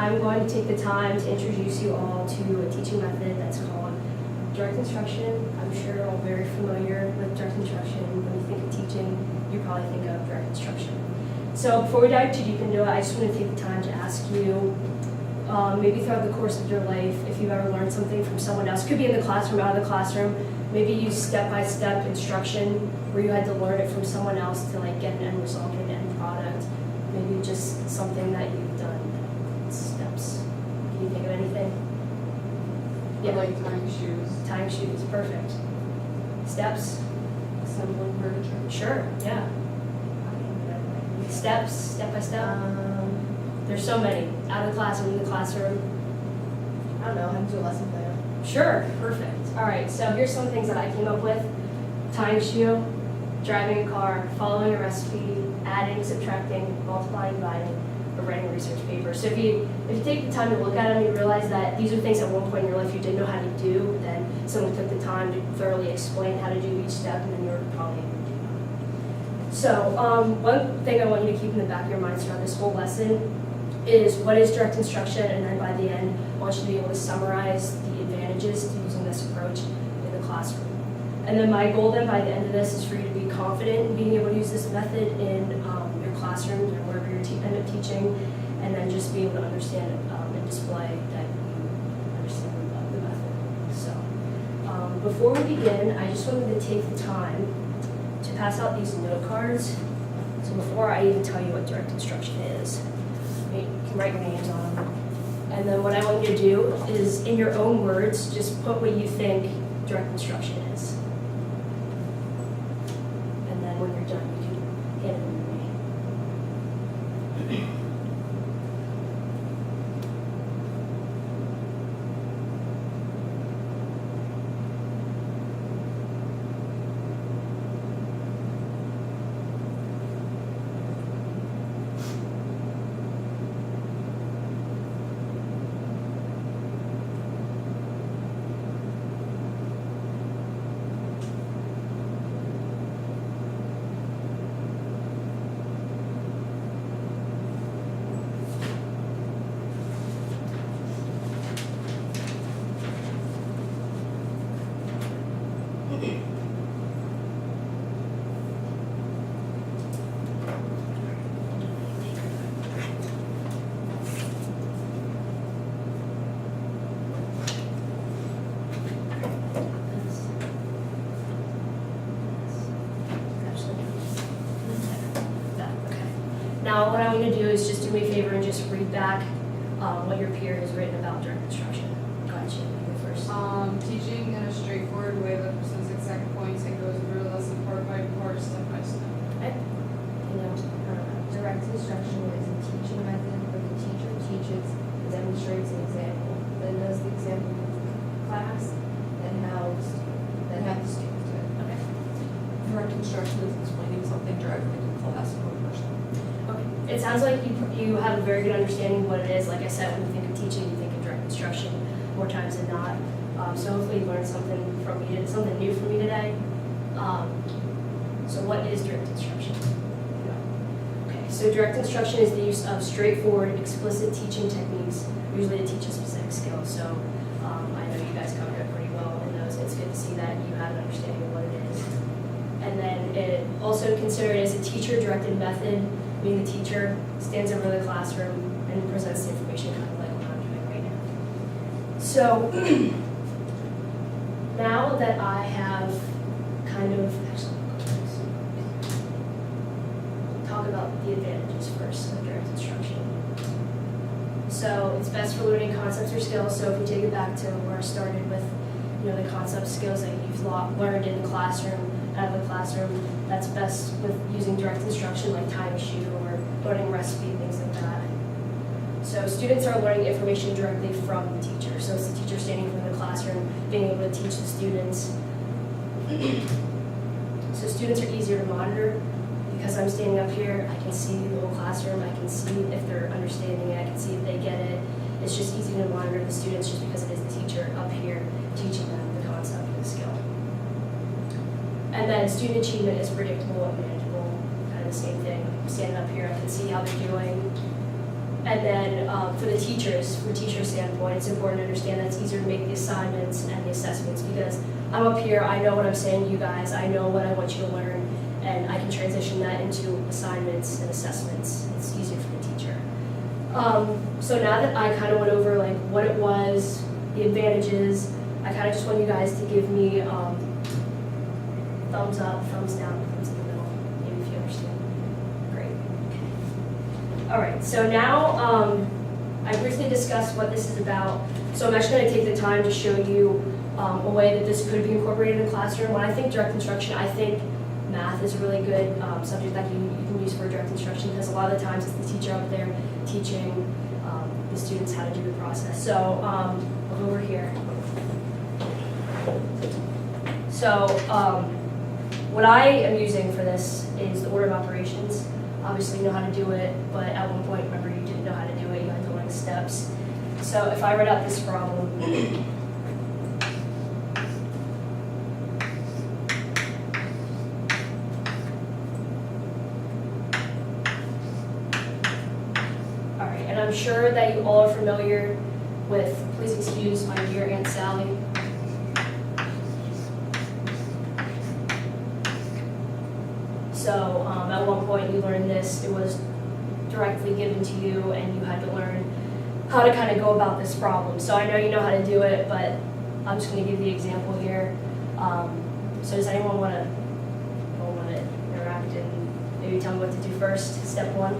I'm going to take the time to introduce you all to a teaching method that's called direct instruction. I'm sure you're all very familiar with direct instruction. When you think of teaching, you probably think of direct instruction. So before we dive too deep into it, I just want to take the time to ask you, maybe throughout the course of your life, if you've ever learned something from someone else, could be in the classroom, out of the classroom, maybe use step-by-step instruction where you had to learn it from someone else to like get an end result or an end product. Maybe just something that you've done, steps. Can you think of anything? Yeah. Like tying shoes. Tying shoes, perfect. Steps? Assembling furniture. Sure, yeah. Steps, step by step. There's so many. Out of the classroom, in the classroom. I don't know, how to do a lesson plan. Sure, perfect. All right, so here's some things that I came up with. Tying shoe, driving a car, following a recipe, adding, subtracting, multiplying, dividing, or writing a research paper. So if you take the time to look at them, you realize that these are things at one point in your life you didn't know how to do, but then someone took the time to thoroughly explain how to do each step, and then you were probably able to do that. So one thing I want you to keep in the back of your minds throughout this whole lesson is what is direct instruction, and then by the end, I want you to be able to summarize the advantages to using this approach in the classroom. And then my goal then by the end of this is for you to be confident in being able to use this method in your classroom, wherever you end up teaching, and then just be able to understand and display that you understand the method. So before we begin, I just wanted to take the time to pass out these note cards. So before I even tell you what direct instruction is, you can write your names on them. And then what I want you to do is, in your own words, just put what you think direct instruction is. And then when you're done, you can hand it over to me. Now, what I want you to do is just do me a favor and just read back what your peer has written about direct instruction. Go ahead, Shannon, you go first. Teaching in a straightforward way that presents exact points and goes through the lesson part by part, step by step. Okay. Direct instruction is a teaching method where the teacher teaches and demonstrates an example, then does the example in class, and have the students do it. Okay. Direct instruction is explaining something directly to the class or person. Okay. It sounds like you have a very good understanding of what it is. Like I said, when you think of teaching, you think of direct instruction more times than not. So hopefully you learned something from me, something new from me today. So what is direct instruction? Okay, so direct instruction is the use of straightforward, explicit teaching techniques, usually to teach a specific skill. So I know you guys covered it pretty well in those. It's good to see that you have an understanding of what it is. And then it also considered as a teacher-directed method, meaning the teacher stands over the classroom and presents the information kind of like what I'm doing right now. So now that I have kind of, actually, talk about the advantages first of direct instruction. So it's best for learning concepts or skills. So if we take it back to where I started with, the concept skills that you've learned in the classroom, out of the classroom, that's best with using direct instruction like tying a shoe or learning a recipe, things like that. So students are learning information directly from the teacher. So it's the teacher standing in front of the classroom, being able to teach the students. So students are easier to monitor because I'm standing up here, I can see the whole classroom, I can see if they're understanding it, I can see if they get it. It's just easy to monitor the students just because it is the teacher up here teaching them the concept and the skill. And then student achievement is predictable and manageable, kind of the same thing. I'm standing up here, I can see how they're doing. And then for the teachers, from a teacher standpoint, it's important to understand that it's easier to make the assignments and the assessments because I'm up here, I know what I'm saying to you guys, I know what I want you to learn, and I can transition that into assignments and assessments. It's easier for the teacher. So now that I kind of went over like what it was, the advantages, I kind of just want you guys to give me thumbs up, thumbs down, thumbs in the middle, maybe if you understand. Great. All right, so now I briefly discussed what this is about. So I'm actually going to take the time to show you a way that this could be incorporated in the classroom. When I think direct instruction, I think math is a really good subject that you can use for direct instruction because a lot of the times it's the teacher up there teaching the students how to do the process. So I'll go over here. So what I am using for this is the order of operations. Obviously you know how to do it, but at one point, remember, you didn't know how to do it, you had to learn the steps. So if I write out this problem, all right, and I'm sure that you all are familiar with, please excuse my dear Aunt Sally. So at one point you learned this, it was directly given to you and you had to learn how to kind of go about this problem. So I know you know how to do it, but I'm just going to give the example here. So does anyone want to interact and maybe tell me what to do first? Step one.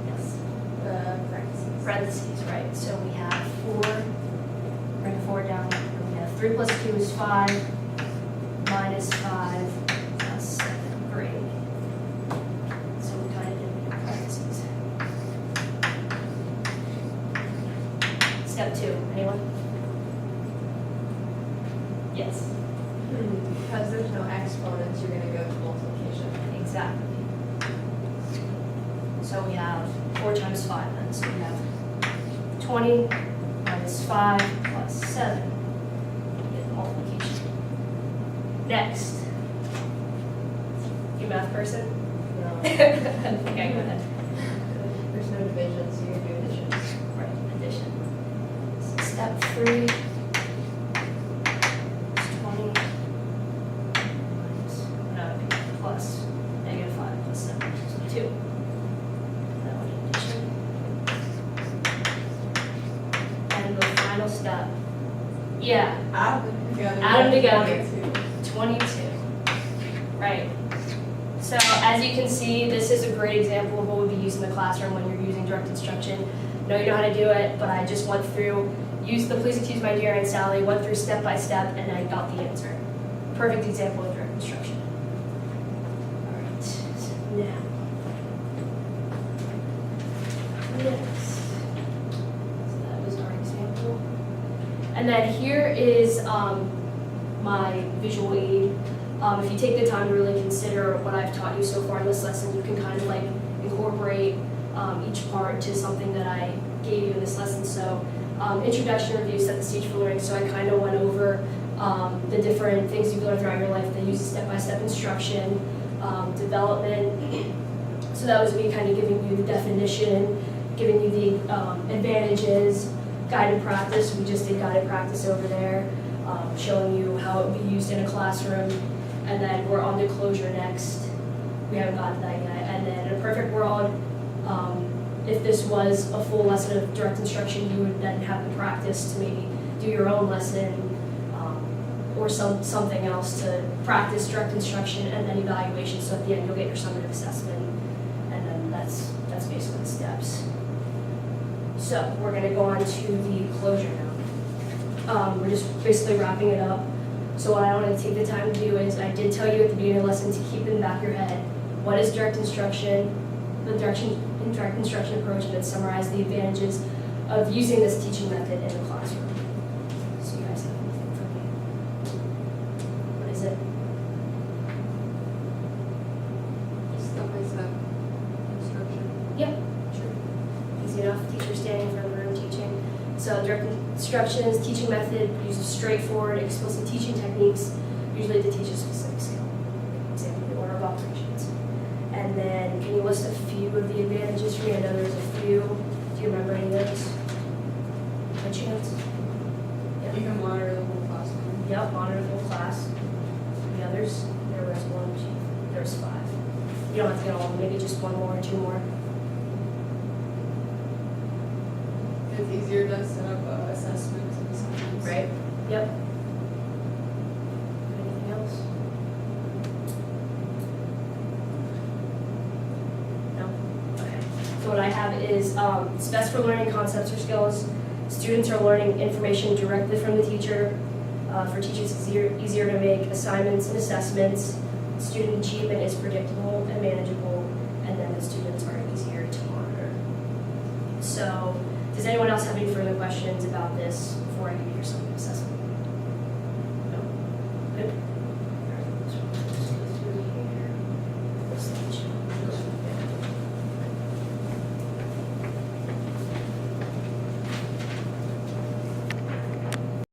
Yes. Parentheses. Parentheses, right? So we have 4, bring 4 down, and we have 3 plus 2 is 5. Minus 5 plus 7, great. So we kind of did parentheses. Step 2, anyone? Yes, Because there's no exponents, you're gonna go to multiplication. exactly. So we have 4 times 5 then, so we have 20 minus 5 plus 7, we get the multiplication. Next. You math person? No. Okay, go ahead. There's no division, so you're doing addition. Right, addition. So step 3 is 20 minus, no, plus negative 5 plus 7, so 2. That one addition. And the final step. Yeah, Add them together. Add them together. 22. 22. Right. So as you can see, this is a great example of what would be used in the classroom when you're using direct instruction. No, you know how to do it, but I just went through, used the please excuse my dear Aunt Sally, went through step by step, and I got the answer. Perfect example of direct instruction. All right. So now. Next. So that was our example. And then here is my visual aid. If you take the time to really consider what I've taught you so far in this lesson, you can kind of like incorporate each part to something that I gave you in this lesson. So introduction review, set the stage for learning. So I kind of went over the different things you've learned throughout your life that use step-by-step instruction, development. So that was me kind of giving you the definition, giving you the advantages, guided practice. We just did guided practice over there, showing you how it would be used in a classroom. And then we're on to closure next. We haven't gotten to that yet. And then in a perfect world, if this was a full lesson of direct instruction, you would then have the practice to maybe do your own lesson or something else to practice direct instruction and then evaluation. So at the end, you'll get your summative assessment, and then that's basically the steps. So we're going to go on to the closure now. We're just basically wrapping it up. So what I want to take the time to do is, I did tell you at the beginning of the lesson to keep in the back of your head, what is direct instruction, the direct instruction approach, and then summarize the advantages of using this teaching method in the classroom. So you guys have anything for me? What is it? Step-by-step instruction. Yep, sure. Easy enough, teacher standing in front of the room teaching. So direct instructions, teaching method, uses straightforward, explicit teaching techniques, usually to teach a specific skill. Example, the order of operations. And then can you list a few of the advantages for me? I know there's a few. Do you remember any of those? By chance? You can monitor the whole classroom. Yep, monitor the whole class. The others, there was 1, 2, there's 5. You don't have to get all of them, maybe just one more or two more. It's easier to set up assessments and assignments. Right? Yep. Anything else? No? Okay. So what I have is, it's best for learning concepts or skills. Students are learning information directly from the teacher. For teachers, it's easier to make assignments and assessments. Student achievement is predictable and manageable, and then the students are easier to monitor. So, does anyone else have any further questions about this before I give you your assessment?